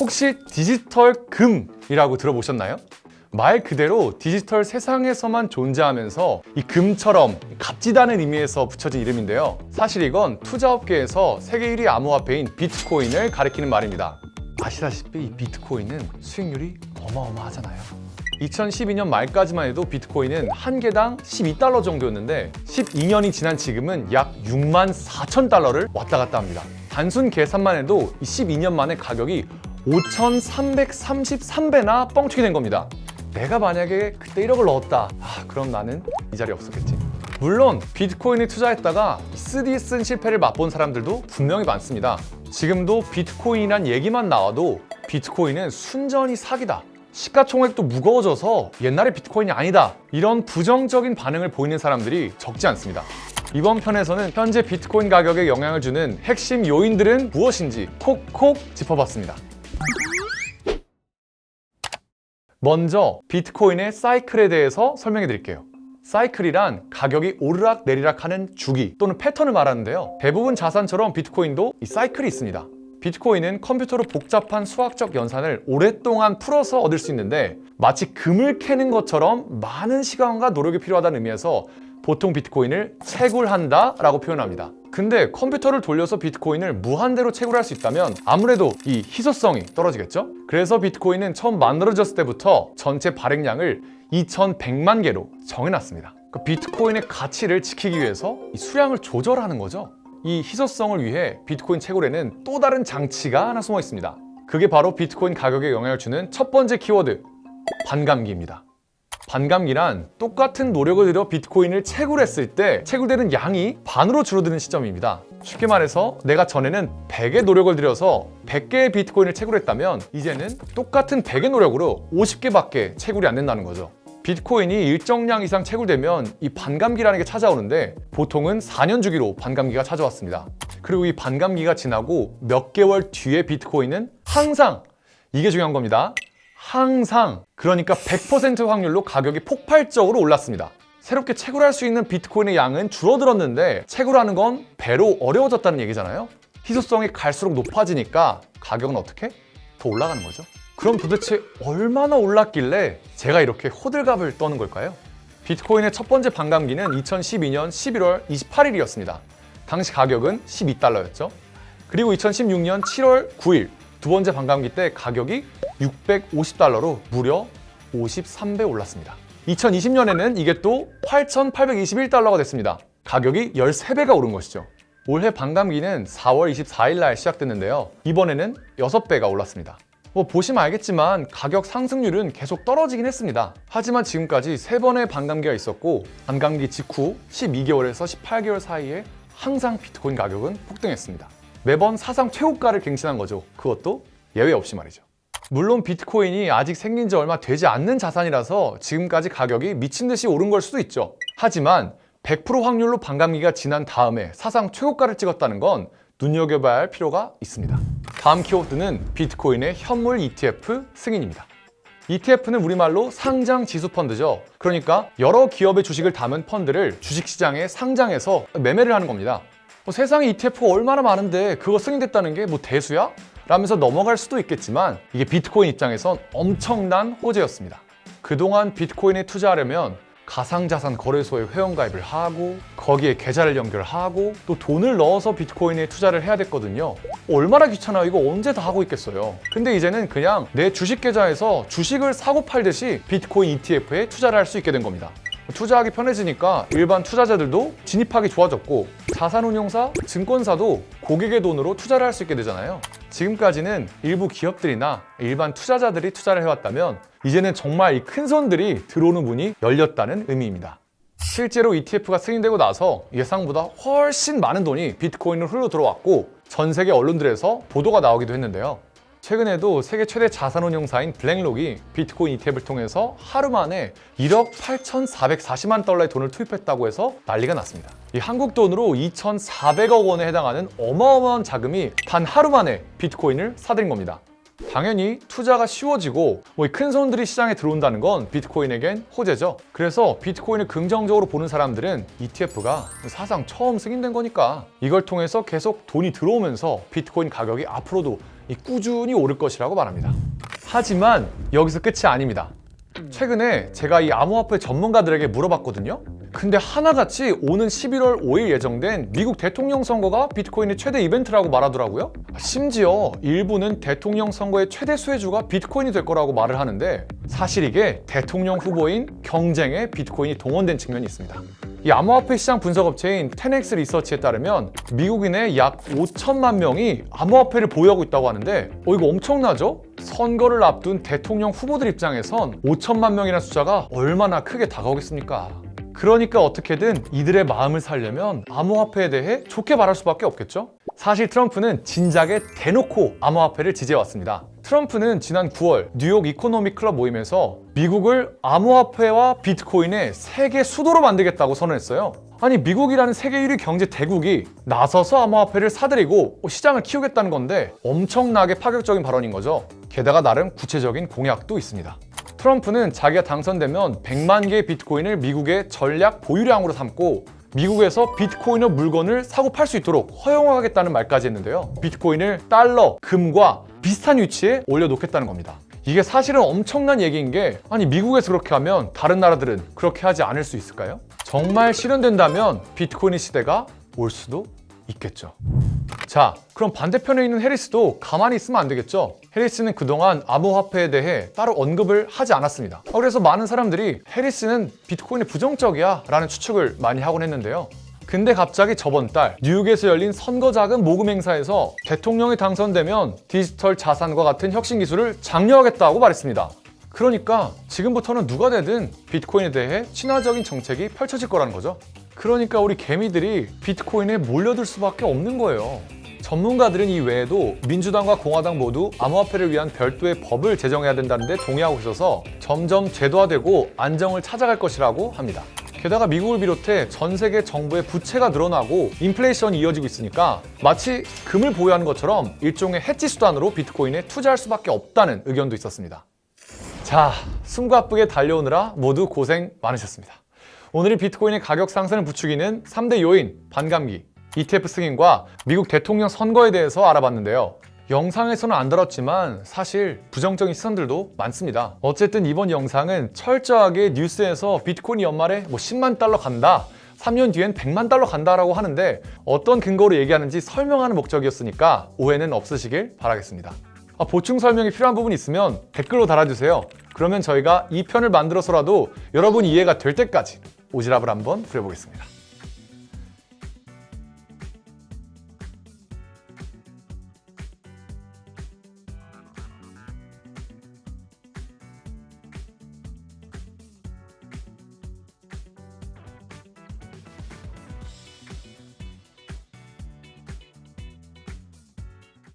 혹시 디지털 금이라고 들어보셨나요? 말 그대로 디지털 세상에서만 존재하면서 이 금처럼 값지다는 의미에서 붙여진 이름인데요. 사실 이건 투자업계에서 세계 1위 암호화폐인 비트코인을 가리키는 말입니다. 아시다시피 이 비트코인은 수익률이 어마어마하잖아요. 2012년 말까지만 해도 비트코인은 한 개당 12달러 정도였는데 12년이 지난 지금은 약 6만 4천 달러를 왔다 갔다 합니다. 단순 계산만 해도 이 12년 만에 가격이 5,333배나 뻥튀기 된 겁니다. 내가 만약에 그때 1억을 넣었다. 그럼 나는 이 자리에 없었겠지. 물론 비트코인에 투자했다가 쓰디쓴 실패를 맛본 사람들도 분명히 많습니다. 지금도 비트코인이란 얘기만 나와도 비트코인은 순전히 사기다. 시가총액도 무거워져서 옛날의 비트코인이 아니다. 이런 부정적인 반응을 보이는 사람들이 적지 않습니다. 이번 편에서는 현재 비트코인 가격에 영향을 주는 핵심 요인들은 무엇인지 콕콕 짚어봤습니다. 먼저 비트코인의 사이클에 대해서 설명해 드릴게요. 사이클이란 가격이 오르락 내리락 하는 주기 또는 패턴을 말하는데요. 대부분 자산처럼 비트코인도 이 사이클이 있습니다. 비트코인은 컴퓨터로 복잡한 수학적 연산을 오랫동안 풀어서 얻을 수 있는데 마치 금을 캐는 것처럼 많은 시간과 노력이 필요하다는 의미에서 보통 비트코인을 채굴한다 라고 표현합니다. 근데 컴퓨터를 돌려서 비트코인을 무한대로 채굴할 수 있다면 아무래도 이 희소성이 떨어지겠죠? 그래서 비트코인은 처음 만들어졌을 때부터 전체 발행량을 2100만 개로 정해놨습니다. 비트코인의 가치를 지키기 위해서 이 수량을 조절하는 거죠. 이 희소성을 위해 비트코인 채굴에는 또 다른 장치가 하나 숨어 있습니다. 그게 바로 비트코인 가격에 영향을 주는 첫 번째 키워드, 반감기입니다. 반감기란 똑같은 노력을 들여 비트코인을 채굴했을 때 채굴되는 양이 반으로 줄어드는 시점입니다. 쉽게 말해서 내가 전에는 100의 노력을 들여서 100개의 비트코인을 채굴했다면 이제는 똑같은 100의 노력으로 50개밖에 채굴이 안 된다는 거죠. 비트코인이 일정량 이상 채굴되면 이 반감기라는 게 찾아오는데 보통은 4년 주기로 반감기가 찾아왔습니다. 그리고 이 반감기가 지나고 몇 개월 뒤에 비트코인은 항상, 이게 중요한 겁니다. 항상, 그러니까 100% 확률로 가격이 폭발적으로 올랐습니다. 새롭게 채굴할 수 있는 비트코인의 양은 줄어들었는데 채굴하는 건 배로 어려워졌다는 얘기잖아요. 희소성이 갈수록 높아지니까 가격은 어떻게? 더 올라가는 거죠. 그럼 도대체 얼마나 올랐길래 제가 이렇게 호들갑을 떠는 걸까요? 비트코인의 첫 번째 반감기는 2012년 11월 28일이었습니다. 당시 가격은 12달러였죠. 그리고 2016년 7월 9일 두 번째 반감기 때 가격이 650달러로 무려 53배 올랐습니다. 2020년에는 이게 또 8,821달러가 됐습니다. 가격이 13배가 오른 것이죠. 올해 반감기는 4월 24일 날 시작됐는데요. 이번에는 6배가 올랐습니다. 보시면 알겠지만 가격 상승률은 계속 떨어지긴 했습니다. 하지만 지금까지 3번의 반감기가 있었고 반감기 직후 12개월에서 18개월 사이에 항상 비트코인 가격은 폭등했습니다. 매번 사상 최고가를 갱신한 거죠. 그것도 예외 없이 말이죠. 물론 비트코인이 아직 생긴 지 얼마 되지 않는 자산이라서 지금까지 가격이 미친 듯이 오른 걸 수도 있죠. 하지만 100% 확률로 반감기가 지난 다음에 사상 최고가를 찍었다는 건 눈여겨봐야 할 필요가 있습니다. 다음 키워드는 비트코인의 현물 ETF 승인입니다. ETF는 우리말로 상장 지수 펀드죠. 그러니까 여러 기업의 주식을 담은 펀드를 주식시장에 상장해서 매매를 하는 겁니다. 세상에 ETF가 얼마나 많은데 그거 승인됐다는 게 대수야? 라면서 넘어갈 수도 있겠지만 이게 비트코인 입장에선 엄청난 호재였습니다. 그동안 비트코인에 투자하려면 가상자산 거래소에 회원가입을 하고 거기에 계좌를 연결하고 또 돈을 넣어서 비트코인에 투자를 해야 됐거든요. 얼마나 귀찮아요. 이거 언제 다 하고 있겠어요. 근데 이제는 그냥 내 주식 계좌에서 주식을 사고 팔듯이 비트코인 ETF에 투자를 할 수 있게 된 겁니다. 투자하기 편해지니까 일반 투자자들도 진입하기 좋아졌고 자산운용사, 증권사도 고객의 돈으로 투자를 할 수 있게 되잖아요. 지금까지는 일부 기업들이나 일반 투자자들이 투자를 해왔다면 이제는 정말 이 큰 손들이 들어오는 문이 열렸다는 의미입니다. 실제로 ETF가 승인되고 나서 예상보다 훨씬 많은 돈이 비트코인으로 흘러 들어왔고 전 세계 언론들에서 보도가 나오기도 했는데요. 최근에도 세계 최대 자산운용사인 블랙록이 비트코인 ETF를 통해서 하루 만에 1억 8,440만 달러의 돈을 투입했다고 해서 난리가 났습니다. 이 한국 돈으로 2,400억 원에 해당하는 어마어마한 자금이 단 하루 만에 비트코인을 사들인 겁니다. 당연히 투자가 쉬워지고 큰 손들이 시장에 들어온다는 건 비트코인에겐 호재죠. 그래서 비트코인을 긍정적으로 보는 사람들은 ETF가 사상 처음 승인된 거니까 이걸 통해서 계속 돈이 들어오면서 비트코인 가격이 앞으로도 꾸준히 오를 것이라고 말합니다. 하지만 여기서 끝이 아닙니다. 최근에 제가 이 암호화폐 전문가들에게 물어봤거든요. 근데 하나같이 오는 11월 5일 예정된 미국 대통령 선거가 비트코인의 최대 이벤트라고 말하더라고요. 심지어 일부는 대통령 선거의 최대 수혜주가 비트코인이 될 거라고 말을 하는데, 사실 이게 대통령 후보인 경쟁에 비트코인이 동원된 측면이 있습니다. 이 암호화폐 시장 분석 업체인 10X 리서치에 따르면 미국인의 약 5천만 명이 암호화폐를 보유하고 있다고 하는데, 이거 엄청나죠? 선거를 앞둔 대통령 후보들 입장에선 5천만 명이라는 숫자가 얼마나 크게 다가오겠습니까? 그러니까 어떻게든 이들의 마음을 살려면 암호화폐에 대해 좋게 말할 수밖에 없겠죠? 사실 트럼프는 진작에 대놓고 암호화폐를 지지해왔습니다. 트럼프는 지난 9월 뉴욕 이코노믹 클럽 모임에서 미국을 암호화폐와 비트코인의 세계 수도로 만들겠다고 선언했어요. 아니, 미국이라는 세계 1위 경제 대국이 나서서 암호화폐를 사들이고 시장을 키우겠다는 건데 엄청나게 파격적인 발언인 거죠. 게다가 나름 구체적인 공약도 있습니다. 트럼프는 자기가 당선되면 100만 개의 비트코인을 미국의 전략 보유량으로 삼고 미국에서 비트코인의 물건을 사고 팔 수 있도록 허용하겠다는 말까지 했는데요. 비트코인을 달러, 금과 비슷한 위치에 올려놓겠다는 겁니다. 이게 사실은 엄청난 얘기인 게, 아니 미국에서 그렇게 하면 다른 나라들은 그렇게 하지 않을 수 있을까요? 정말 실현된다면 비트코인의 시대가 올 수도 있겠죠. 자, 그럼 반대편에 있는 해리스도 가만히 있으면 안 되겠죠? 해리스는 그동안 암호화폐에 대해 따로 언급을 하지 않았습니다. 그래서 많은 사람들이 해리스는 비트코인이 부정적이야 라는 추측을 많이 하곤 했는데요. 근데 갑자기 저번 달 뉴욕에서 열린 선거자금 모금 행사에서 대통령이 당선되면 디지털 자산과 같은 혁신 기술을 장려하겠다고 말했습니다. 그러니까 지금부터는 누가 되든 비트코인에 대해 친화적인 정책이 펼쳐질 거라는 거죠. 그러니까 우리 개미들이 비트코인에 몰려들 수밖에 없는 거예요. 전문가들은 이 외에도 민주당과 공화당 모두 암호화폐를 위한 별도의 법을 제정해야 된다는데 동의하고 있어서 점점 제도화되고 안정을 찾아갈 것이라고 합니다. 게다가 미국을 비롯해 전 세계 정부의 부채가 늘어나고 인플레이션이 이어지고 있으니까 마치 금을 보유하는 것처럼 일종의 해지 수단으로 비트코인에 투자할 수밖에 없다는 의견도 있었습니다. 자, 숨가쁘게 달려오느라 모두 고생 많으셨습니다. 오늘이 비트코인의 가격 상승을 부추기는 3대 요인, 반감기, ETF 승인과 미국 대통령 선거에 대해서 알아봤는데요. 영상에서는 안 다뤘지만 사실 부정적인 시선들도 많습니다. 어쨌든 이번 영상은 철저하게 뉴스에서 비트코인이 연말에 10만 달러 간다, 3년 뒤엔 100만 달러 간다라고 하는데 어떤 근거로 얘기하는지 설명하는 목적이었으니까 오해는 없으시길 바라겠습니다. 보충 설명이 필요한 부분이 있으면 댓글로 달아주세요. 그러면 저희가 2편을 만들어서라도 여러분 이해가 될 때까지 오지랖을 한번 부려보겠습니다.